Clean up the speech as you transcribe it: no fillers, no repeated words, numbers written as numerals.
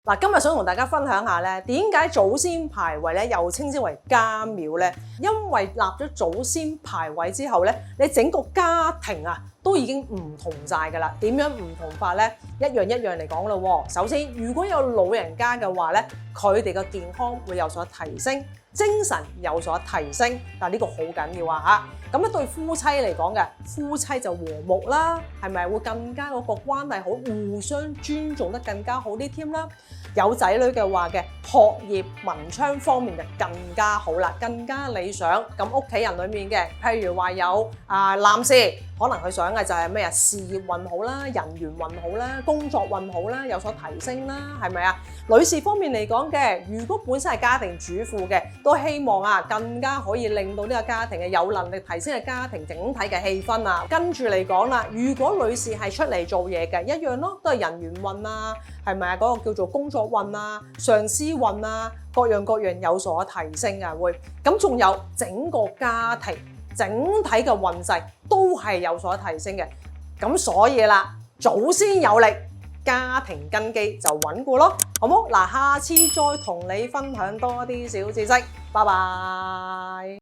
嗱，今日想同大家分享下咧，點解祖先牌位咧又稱之為家廟咧？因為立咗祖先牌位之後咧，你整個家庭啊都已經唔同晒㗎啦。點樣唔同法咧？一樣一樣嚟講咯。首先，如果有老人家嘅話咧，佢哋嘅健康會有所提升，精神有所提升。但係呢個好緊要啊嚇！咁一對夫妻嚟講嘅，夫妻就和睦啦，係咪會更加嗰個關係好，互相尊重得更加好啲添啦？有仔女嘅話嘅學業文昌方面就更加好啦，更加理想。咁屋企人裡面嘅，譬如話有男士，可能佢想嘅就係咩啊？事業運好啦，人緣運好啦，工作運好啦，有所提升啦，係咪啊？女士方面嚟講嘅，如果本身係家庭主婦嘅，都希望啊更加可以令到呢個家庭嘅有能力提升嘅家庭整體嘅氣氛啊。跟住嚟講啦，如果女士係出嚟做嘢嘅，一樣咯，都係人緣運啊，係咪啊？嗰個叫做工作運啊、上司運啊，各樣有所提升啊，會咁仲有整個家庭整體嘅運勢都係有所提升嘅。咁所以啦，祖先有力，家庭根基就穩固咯，好冇？嗱，下次再同你分享多啲小知識，拜拜。